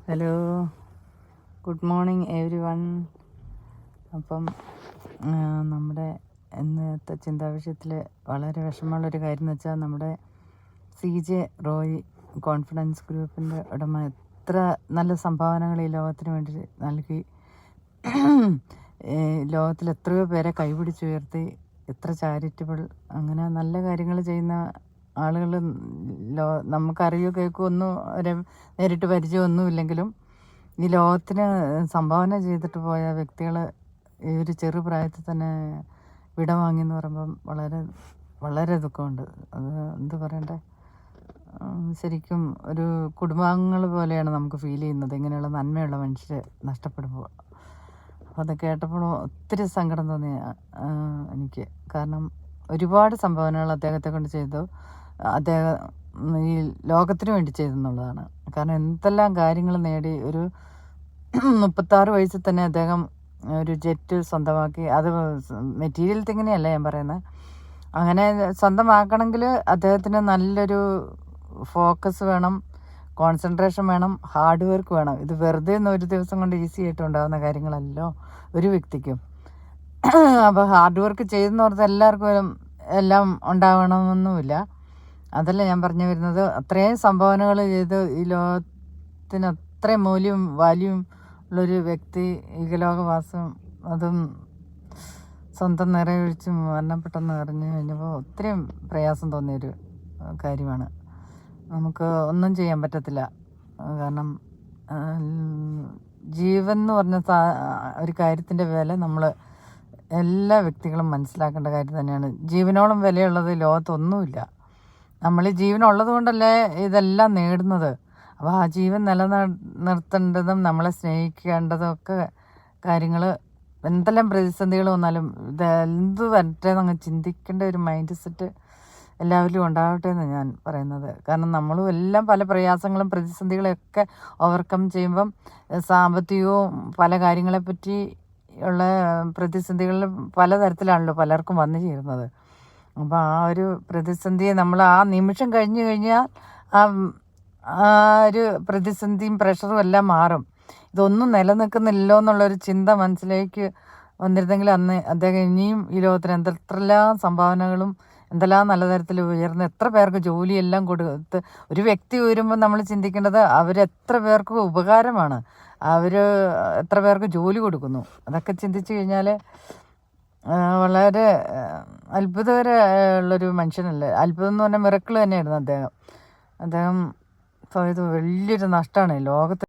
Hello, good morning every one. അപ്പം നമ്മുടെ ഇന്നത്തെ ചിന്താവിഷയത്തിൽ വളരെ വിഷമമുള്ളൊരു കാര്യം എന്ന് വെച്ചാൽ നമ്മുടെ CJ റോയ് കോൺഫിഡൻസ് ഗ്രൂപ്പിൻ്റെ ഉടമ എത്ര നല്ല സംഭാവനകൾ ഈ ലോകത്തിന് വേണ്ടി നൽകി, ലോകത്തിൽ എത്രയോ പേരെ കൈപിടിച്ചുയർത്തി, എത്ര ചാരിറ്റബിൾ അങ്ങനെ നല്ല കാര്യങ്ങൾ ചെയ്യുന്ന ആളുകൾ നമുക്കറിയോ കേൾക്കുമോ ഒന്നും നേരിട്ട് പരിചയമൊന്നുമില്ലെങ്കിലും ഈ ലോകത്തിന് സംഭാവന ചെയ്തിട്ട് പോയ വ്യക്തികൾ ഈ ഒരു ചെറുപ്രായത്തിൽ തന്നെ വിടവാങ്ങിയെന്ന് പറയുമ്പം വളരെ വളരെ ദുഃഖമുണ്ട്. അത് എന്ത് പറയണ്ടേ, ശരിക്കും ഒരു കുടുംബാംഗങ്ങൾ പോലെയാണ് നമുക്ക് ഫീൽ ചെയ്യുന്നത് ഇങ്ങനെയുള്ള നന്മയുള്ള മനുഷ്യർ നഷ്ടപ്പെടുമ്പോൾ. അപ്പോൾ അത് കേട്ടപ്പോൾ ഒത്തിരി സങ്കടം തോന്നി എനിക്ക്. കാരണം ഒരുപാട് സംഭാവനകൾ അദ്ദേഹത്തെ കൊണ്ട് ചെയ്തു, അദ്ദേഹം ഈ ലോകത്തിന് വേണ്ടി ചെയ്തെന്നുള്ളതാണ്. കാരണം എന്തെല്ലാം കാര്യങ്ങൾ നേടി. ഒരു 36 വയസ്സിൽ തന്നെ അദ്ദേഹം ഒരു ജെറ്റ് സ്വന്തമാക്കി. അത് മെറ്റീരിയൽ തിങ്ങിനെയല്ല ഞാൻ പറയുന്നത്. അങ്ങനെ സ്വന്തമാക്കണമെങ്കിൽ അദ്ദേഹത്തിന് നല്ലൊരു ഫോക്കസ് വേണം, കോൺസെൻട്രേഷൻ വേണം, ഹാർഡ് വർക്ക് വേണം. ഇത് വെറുതെ ഒരു ദിവസം കൊണ്ട് ഈസി ആയിട്ട് ഉണ്ടാകുന്ന കാര്യങ്ങളല്ലോ ഒരു വ്യക്തിക്കും. അപ്പോൾ ഹാർഡ് വർക്ക് ചെയ്തെന്ന് പറഞ്ഞാൽ എല്ലാവർക്കും എല്ലാം ഉണ്ടാവണമെന്നൊന്നുമില്ല. അതല്ല ഞാൻ പറഞ്ഞു വരുന്നത്. അത്രയും സംഭാവനകൾ ചെയ്ത് ഈ ലോകത്തിന് അത്രയും മൂല്യവും വാല്യൂവും ഉള്ളൊരു വ്യക്തി ഈകലോകവാസം, അതും സ്വന്തം നിറയൊഴിച്ചും മരണപ്പെട്ടെന്ന് അറിഞ്ഞു കഴിഞ്ഞപ്പോൾ ഒത്തിരി പ്രയാസം തോന്നിയൊരു കാര്യമാണ്. നമുക്ക് ഒന്നും ചെയ്യാൻ പറ്റത്തില്ല. കാരണം ജീവൻ എന്ന് പറഞ്ഞ ഒരു കാര്യത്തിൻ്റെ വില നമ്മൾ എല്ലാ വ്യക്തികളും മനസ്സിലാക്കേണ്ട കാര്യം തന്നെയാണ്. ജീവനോളം വിലയുള്ളത് ലോകത്തൊന്നുമില്ല. നമ്മൾ ഈ ജീവനുള്ളത് കൊണ്ടല്ലേ ഇതെല്ലാം നേടുന്നത്. അപ്പോൾ ആ ജീവൻ നിലനിർത്തേണ്ടതും നമ്മളെ സ്നേഹിക്കേണ്ടതും ഒക്കെ കാര്യങ്ങൾ, എന്തെല്ലാം പ്രതിസന്ധികൾ വന്നാലും ഇതെന്ത് വരട്ടെ എന്നങ്ങ് ചിന്തിക്കേണ്ട ഒരു മൈൻഡ് സെറ്റ് എല്ലാവരിലും ഉണ്ടാവട്ടെ എന്ന് ഞാൻ പറയുന്നത്. കാരണം നമ്മളും എല്ലാം പല പ്രയാസങ്ങളും പ്രതിസന്ധികളെയൊക്കെ ഓവർകം ചെയ്യുമ്പം സാമ്പത്തികവും പല കാര്യങ്ങളെപ്പറ്റി ഉള്ള പ്രതിസന്ധികളിൽ പലതരത്തിലാണല്ലോ പലർക്കും വന്നു ചേരുന്നത്. അപ്പോൾ ആ ഒരു പ്രതിസന്ധിയെ നമ്മൾ ആ നിമിഷം കഴിഞ്ഞു കഴിഞ്ഞാൽ ആ ഒരു പ്രതിസന്ധിയും പ്രഷറും എല്ലാം മാറും. ഇതൊന്നും നിലനിൽക്കുന്നില്ലല്ലോ എന്നുള്ളൊരു ചിന്ത മനസ്സിലേക്ക് വന്നിരുന്നെങ്കിൽ അന്ന് അദ്ദേഹം ഇനിയും ഈ ലോകത്തിന് എന്തെല്ലാം സംഭാവനകളും എന്തെല്ലാം നല്ല തരത്തിൽ ഉയർന്ന് എത്ര പേർക്ക് ജോലിയെല്ലാം കൊടുത്ത്. ഒരു വ്യക്തി ഉയരുമ്പോൾ നമ്മൾ ചിന്തിക്കേണ്ടത് അവരെത്ര പേർക്ക് ഉപകാരമാണ്, അവർ എത്ര പേർക്ക് ജോലി കൊടുക്കുന്നു. അതൊക്കെ ചിന്തിച്ചു കഴിഞ്ഞാൽ വളരെ അത്ഭുതകരമുള്ളൊരു മനുഷ്യനല്ലേ. അത്ഭുതം എന്ന് പറഞ്ഞാൽ മിറക്കിൾ തന്നെയായിരുന്നു അദ്ദേഹം. ഇത് വലിയൊരു നഷ്ടമാണ് ലോകത്ത്.